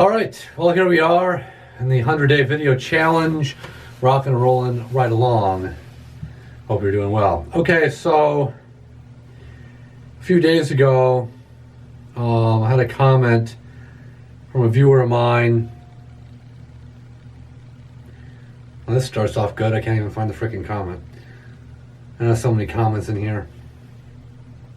All right, well, here we are in the 100-day video challenge, rocking and rolling right along. Hope you're doing well. Okay, so a few days ago, I had a comment from a viewer of mine. Well, this starts off good. I can't even find the freaking comment. I have so many comments in here.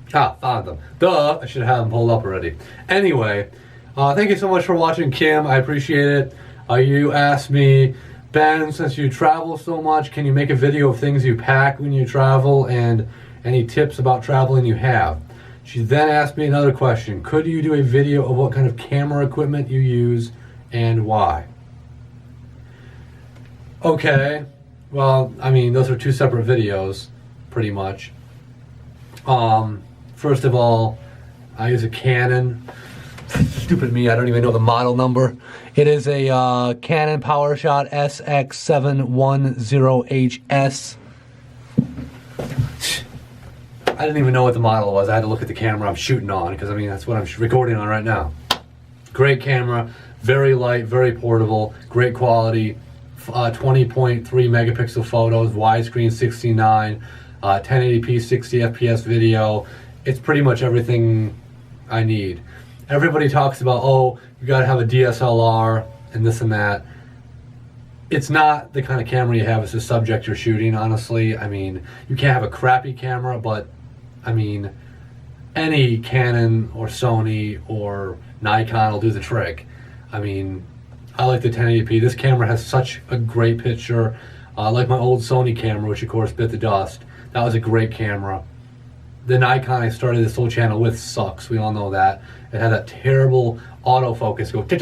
Found them. Duh, I should have them pulled up already. Anyway, thank you so much for watching, Kim. I appreciate it. You asked me, Ben, since you travel so much, can you make a video of things you pack when you travel and any tips about traveling you have? She then asked me another question. Could you do a video of what kind of camera equipment you use and why? Okay, well, I mean, those are two separate videos, pretty much. First of all, I use a Canon. Stupid me, I don't even know the model number. It is a Canon PowerShot SX710HS. I didn't even know what the model was. I had to look at the camera I'm shooting on because, I mean, that's what I'm recording on right now. Great camera, very light, very portable, great quality, 20.3 megapixel photos, widescreen 69, 1080p 60 FPS video. It's pretty much everything I need. Everybody talks about, oh, you gotta have a DSLR and this and that. It's not the kind of camera you have, it's the subject you're shooting, honestly. I mean, you can't have a crappy camera, but I mean, any Canon or Sony or Nikon will do the trick. I mean, I like the 1080p. This camera has such a great picture. Like my old Sony camera, which of course bit the dust. That was a great camera. The Nikon I started this whole channel with sucks. We all know that. It had that terrible autofocus go. It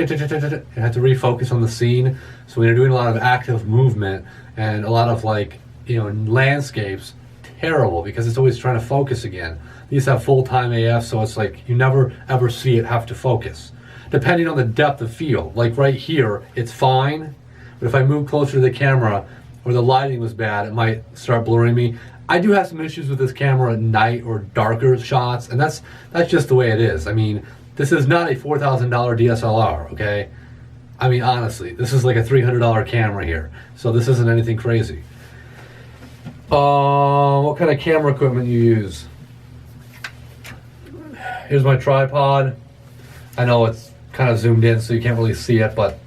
had to refocus on the scene. So when you're doing a lot of active movement and a lot of, like, you know, landscapes, terrible because it's always trying to focus again. These have full-time AF, so it's like you never ever see it have to focus. Depending on the depth of field. Like right here, it's fine. But if I move closer to the camera or the lighting was bad, it might start blurring me. I do have some issues with this camera at night or darker shots, and that's just the way it is. I mean, this is not a $4,000 DSLR, okay? I mean, honestly, this is like a $300 camera here, so this isn't anything crazy. What kind of camera equipment you use? Here's my tripod. I know it's kind of zoomed in, so you can't really see it, but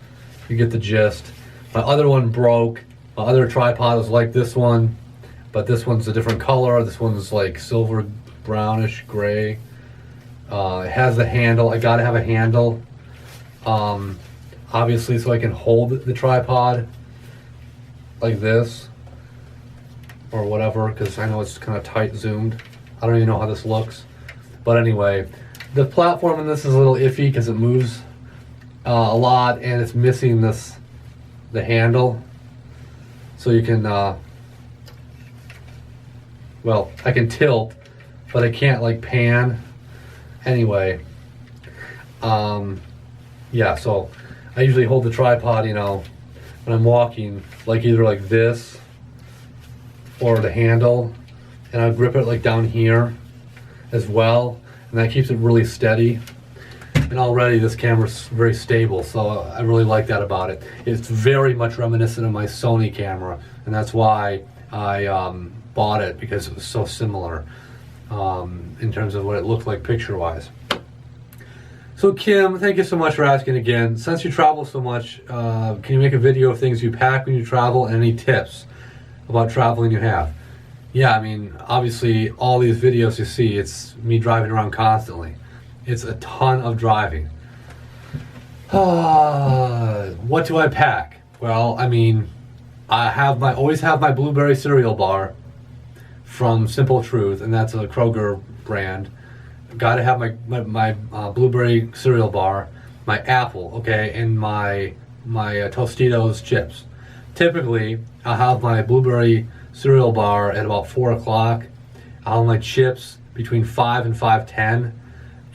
you get the gist. My other one broke. My other tripod was like this one, but this one's a different color. This one's like silver, brownish, gray. It has the handle. I gotta have a handle, obviously, so I can hold the tripod like this or whatever, because I know it's kind of tight zoomed. I don't even know how this looks, but anyway, the platform in this is a little iffy because it moves a lot and it's missing the handle, so you can well, I can tilt, but I can't like pan. Anyway, yeah, so I usually hold the tripod, you know, when I'm walking, like either like this or the handle, and I grip it like down here as well, and that keeps it really steady. And already this camera's very stable, so I really like that about it. It's very much reminiscent of my Sony camera, and that's why I bought it, because it was so similar in terms of what it looked like picture-wise. So Kim, thank you so much for asking again. Since you travel so much, can you make a video of things you pack when you travel and any tips about traveling you have? Yeah, I mean, obviously all these videos you see, it's me driving around constantly. It's a ton of driving. What do I pack? Well, I mean, I always have my blueberry cereal bar from Simple Truth, and that's a Kroger brand. Got to have my blueberry cereal bar, my apple, okay, and my Tostitos chips. Typically, I'll have my blueberry cereal bar at about 4 o'clock. I'll have my chips between 5 and 5:10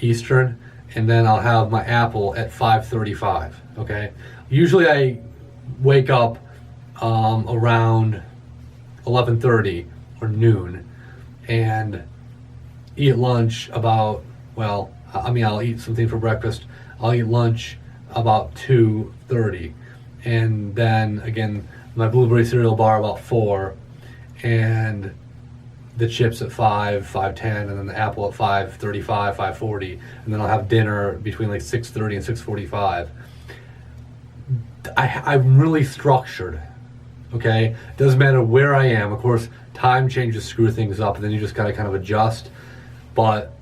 Eastern, and then I'll have my apple at 5:35. Okay. Usually I wake up around 11:30 or noon, and eat lunch about, well, I mean, I'll eat something for breakfast. I'll eat lunch about 2.30, and then again my blueberry cereal bar about 4, and the chips at 5:10, and then the apple at 5:35, 5:40, and then I'll have dinner between like 6:30 and 6:45. I'm really structured. Okay, doesn't matter where I am. Of course, time changes screw things up, and then you just gotta kind of adjust. But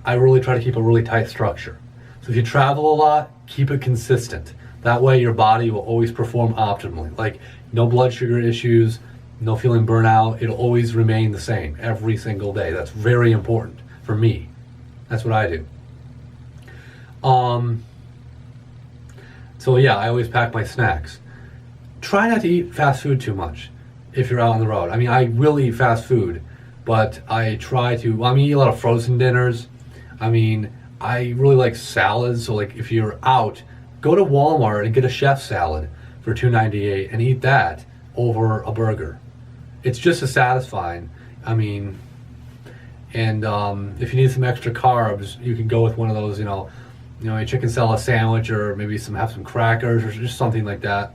I really try to keep a really tight structure. So if you travel a lot, keep it consistent. That way your body will always perform optimally. Like no blood sugar issues, no feeling burnout. It'll always remain the same every single day. That's very important for me. That's what I do. So yeah, I always pack my snacks. Try not to eat fast food too much if you're out on the road. I mean, I will eat fast food, but I try to, eat a lot of frozen dinners. I mean, I really like salads. So like if you're out, go to Walmart and get a chef salad for $2.98 and eat that over a burger. It's just as satisfying. I mean, and if you need some extra carbs, you can go with one of those, a chicken salad sandwich, or maybe have some crackers or just something like that.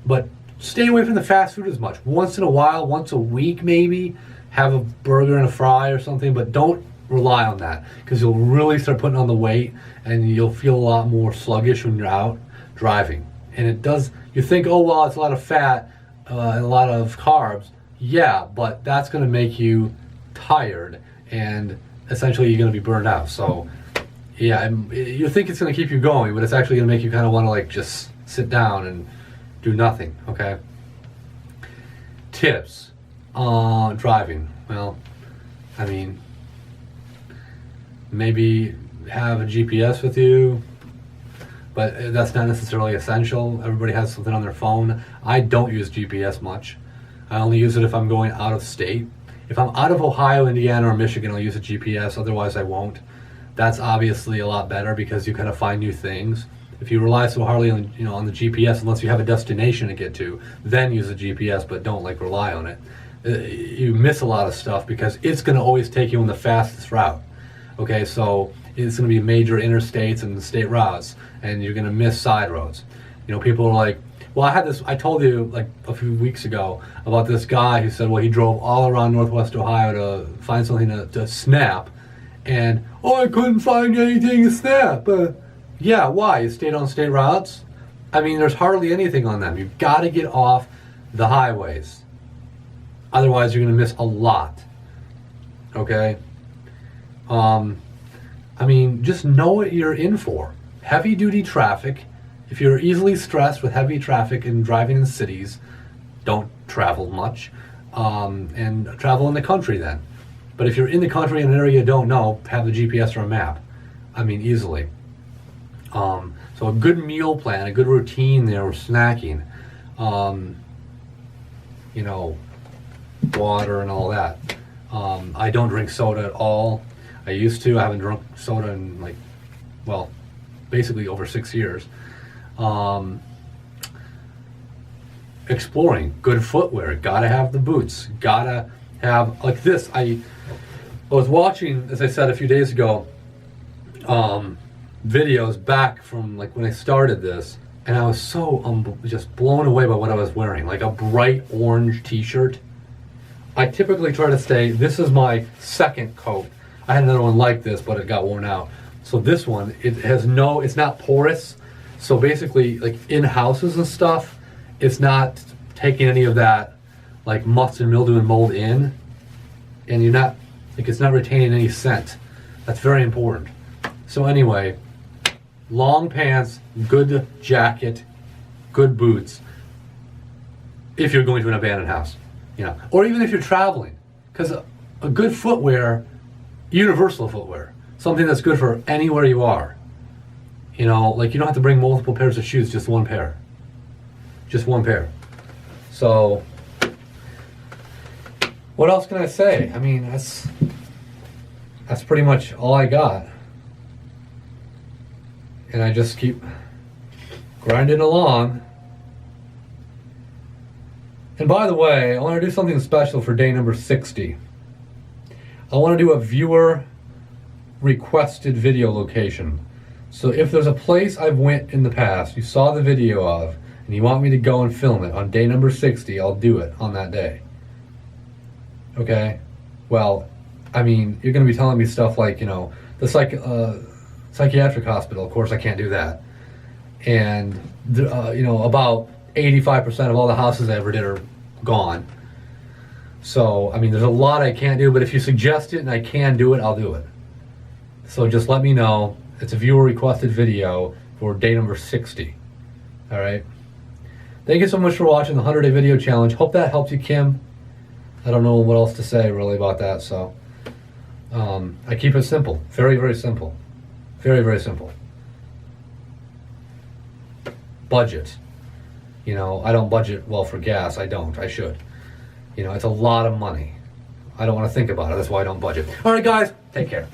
But stay away from the fast food as much. Once in a while, once a week maybe, have a burger and a fry or something, but don't rely on that, because you'll really start putting on the weight and you'll feel a lot more sluggish when you're out driving. And it does, you think, oh well, it's a lot of fat and a lot of carbs. Yeah, but that's going to make you tired, and essentially you're going to be burned out. So yeah, you think it's going to keep you going, but it's actually going to make you kind of want to like just sit down and do nothing. Okay. Tips on driving. Well, I mean, maybe have a GPS with you, but that's not necessarily essential. Everybody has something on their phone. I don't use GPS much. I only use it if I'm going out of state. If I'm out of Ohio, Indiana, or Michigan, I'll use a GPS. Otherwise, I won't. That's obviously a lot better because you kind of find new things. If you rely so hardly on on the GPS, unless you have a destination to get to, then use a GPS, but don't rely on it. You miss a lot of stuff because it's going to always take you on the fastest route. Okay, so it's going to be major interstates and state routes, and you're going to miss side roads. People are like, well, I told you like a few weeks ago about this guy who said, well, he drove all around Northwest Ohio to find something to snap, and I couldn't find anything to snap. Yeah, why? You stayed on state routes? I mean, there's hardly anything on them. You've got to get off the highways. Otherwise, you're going to miss a lot. Okay? I mean, just know what you're in for. Heavy-duty traffic. If you're easily stressed with heavy traffic and driving in cities, don't travel much. And travel in the country then. But if you're in the country in an area you don't know, have the GPS or a map. I mean, easily. So a good meal plan, a good routine there with snacking, water and all that. I don't drink soda at all. I used to. I haven't drunk soda in basically over 6 years. Exploring, good footwear, gotta have the boots, gotta have like this. I was watching, as I said a few days ago, videos back from like when I started this, and I was so just blown away by what I was wearing, like a bright orange t-shirt. I typically try to stay, this is my second coat. I had another one like this, but it got worn out. So this one, it's not porous. So basically, like in houses and stuff, it's not taking any of that like must and mildew and mold in, and it's not retaining any scent. That's very important. So anyway, long pants, good jacket, good boots. If you're going to an abandoned house, or even if you're traveling, because a good footwear, universal footwear, something that's good for anywhere you are. You don't have to bring multiple pairs of shoes, just one pair. Just one pair. So, what else can I say? I mean, that's pretty much all I got. And I just keep grinding along. And by the way, I want to do something special for day number 60. I want to do a viewer requested video location. So if there's a place I've went in the past, you saw the video of, and you want me to go and film it on day number 60, I'll do it on that day. Okay? Well, I mean, you're going to be telling me stuff like, you know, the psychiatric hospital, of course I can't do that. And, you know, about 85% of all the houses I ever did are gone. So, I mean, there's a lot I can't do, but if you suggest it and I can do it, I'll do it. So just let me know. It's a viewer requested video for day number 60. All right. Thank you so much for watching the 100-day video challenge. Hope that helps you, Kim. I don't know what else to say really about that. So I keep it simple. Very, very simple. Very, very simple. Budget. You know, I don't budget well for gas. I don't. I should. You know, it's a lot of money. I don't want to think about it. That's why I don't budget. All right, guys. Take care.